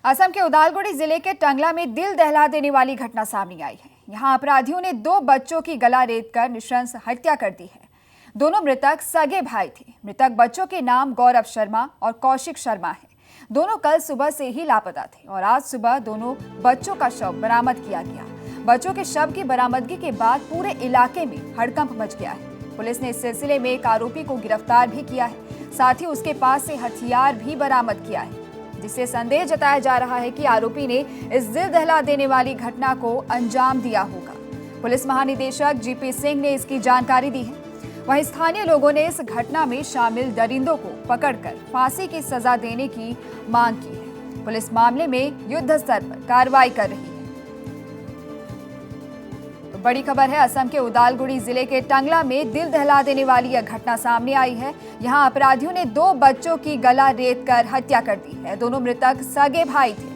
असम के उदालगुड़ी जिले के टंगला में दिल दहला देने वाली घटना सामने आई है। यहां अपराधियों ने 2 बच्चों की गला रेतकर नृशंस हत्या कर दी है। दोनों मृतक सगे भाई थे। मृतक बच्चों के नाम गौरव शर्मा और कौशिक शर्मा है। दोनों कल सुबह से ही लापता थे और आज सुबह दोनों बच्चों का शव बरामद किया गया। बच्चों के शव की बरामदगी के बाद पूरे इलाके में हड़कंप मच गया है। पुलिस ने इस सिलसिले में एक आरोपी को गिरफ्तार भी किया है। साथ ही उसके पास से हथियार भी बरामद किया है, जिससे संदेह जताया जा रहा है कि आरोपी ने इस दिल दहला देने वाली घटना को अंजाम दिया होगा। पुलिस महानिदेशक जीपी सिंह ने इसकी जानकारी दी है। वहीं स्थानीय लोगों ने इस घटना में शामिल दरिंदों को पकड़कर फांसी की सजा देने की मांग की है। पुलिस मामले में युद्ध स्तर पर कार्रवाई कर रही है। तो बड़ी खबर है, असम के उदालगुड़ी जिले के टंगला में दिल दहला देने वाली यह घटना सामने आई है। यहां अपराधियों ने 2 बच्चों की गला रेतकर हत्या कर दी है। दोनों मृतक सगे भाई थे।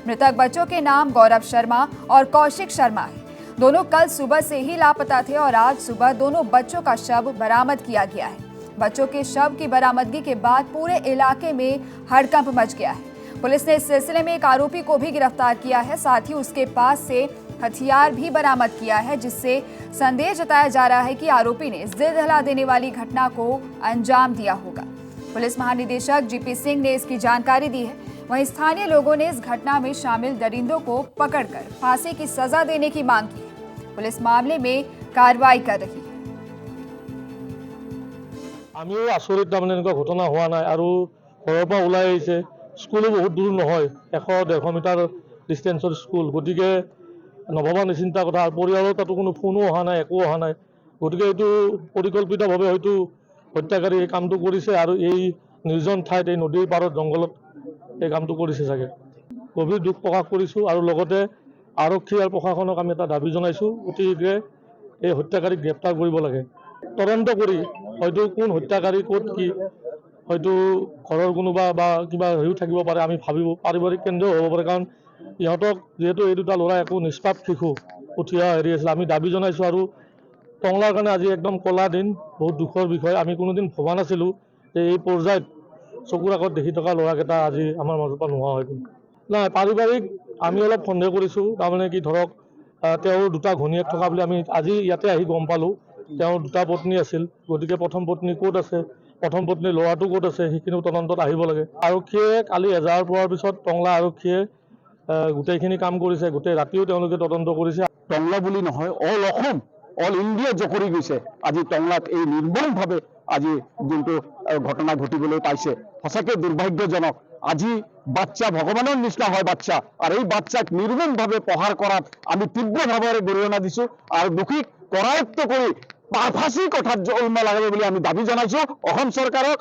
मृतक बच्चों के नाम गौरव शर्मा और कौशिक शर्मा है। दोनों कल सुबह से ही लापता थे और आज सुबह दोनों बच्चों का शव बरामद किया गया है। बच्चों के शव की बरामदगी के बाद पूरे इलाके में हड़कंप मच गया है। पुलिस ने इस सिलसिले में एक आरोपी को भी गिरफ्तार किया है। साथ ही उसके पास से हथियार भी बरामद किया है, जिससे संदेह जताया जा रहा है कि आरोपी ने इस दिल दहला देने वाली घटना को अंजाम दिया होगा। पुलिस महानिदेशक जीपी सिंह ने इसकी जानकारी दी है। वहीं स्थानीय लोगों ने इस घटना में शामिल दरिंदों को पकड़कर फांसी की सजा देने की मांग की है। पुलिस मामले में कार्रवाई कर रही है। आमिও आसरित তাৰমানে এনেকুৱা ঘটনা হোৱা নাই আৰু ঘৰৰ পৰা ওলাই আহিছে। স্কুলো বহুত দূৰ নহয়, 100-150 মিটাৰ ডিষ্টেন্সৰ স্কুল। গতিকে নভবা নিচিন্তা কথা। আৰু পৰিয়ালৰ তাতো কোনো ফোনো অহা নাই, একো অহা নাই। গতিকে এইটো পৰিকল্পিতভাৱে হয়তো হত্যাকাৰী এই কামটো কৰিছে আৰু এই নিৰ্জন ঠাইত, এই নদীৰ পাৰত জংঘলত এই কামটো কৰিছে চাগে। গভীৰ দুখ প্ৰকাশ কৰিছোঁ আৰু লগতে আৰক্ষী আৰু প্ৰশাসনক আমি এটা দাবী জনাইছোঁ, অতি শীঘ্ৰে এই হত্যাকাৰীক গ্ৰেপ্তাৰ কৰিব লাগে। তদন্ত কৰি হয়তো কোন হত্যাকাৰী, ক'ত কি, হয়তো ঘৰৰ কোনোবা বা কিবা হেৰিও থাকিব পাৰে। আমি ভাবিব পাৰিবাৰিক কেন্দ্ৰও হ'ব পাৰে, কাৰণ ইহঁতক যিহেতু এই দুটা ল'ৰা একো নিষ্পাপ শিশু উঠি হেৰি আছিল। আমি দাবী জনাইছোঁ আৰু টংলাৰ কাৰণে আজি একদম কলা দিন, বহুত দুখৰ বিষয়। আমি কোনোদিন ভবা নাছিলোঁ যে এই পৰ্যায়ত চকুৰ আগত দেখি থকা ল'ৰাকেইটা আজি আমাৰ মাজৰ পৰা নোহোৱা হৈ গ'ল। নাই, পাৰিবাৰিক আমি অলপ সন্দেহ কৰিছোঁ। তাৰমানে কি, ধৰক তেওঁৰ 2টা ঘনীয়েক থকা বুলি আমি আজি ইয়াতে আহি গম পালোঁ। তেওঁৰ 2টা পত্নী আছিল। গতিকে প্ৰথম পত্নী ক'ত আছে, প্ৰথম পত্নীৰ ল'ৰাটো ক'ত আছে, সেইখিনিও তদন্তত আহিব লাগে। আৰক্ষীয়ে কালি এজাহাৰ পোৱাৰ পিছত টংলা আৰক্ষীয়ে গোটেইখিনি কাম কৰিছে। গোটেই ৰাতিও তেওঁলোকে তদন্ত কৰিছে। টংলা বুলি নহয়, অল অসম, অল ইণ্ডিয়া জকৰি গৈছে আজি টংলাত এই নিৰ্মমভাৱে আজি যোনটো ঘটনা ঘটিবলৈ পাইছে। সঁচাকৈ দুৰ্ভাগ্যজনক। আজি বাচ্চা ভগৱানৰ নিচিনা হয় বাচ্চা, আৰু এই বাচ্চাক নিৰ্মমভাৱে প্ৰহাৰ কৰাত আমি তীব্ৰভাৱে গৰিহণা দিছোঁ আৰু দোষীক কৰায়ত্ব কৰি ফাঁচীৰ কথাত জড়িত লাগিব বুলি আমি দাবী জনাইছোঁ অসম চৰকাৰক।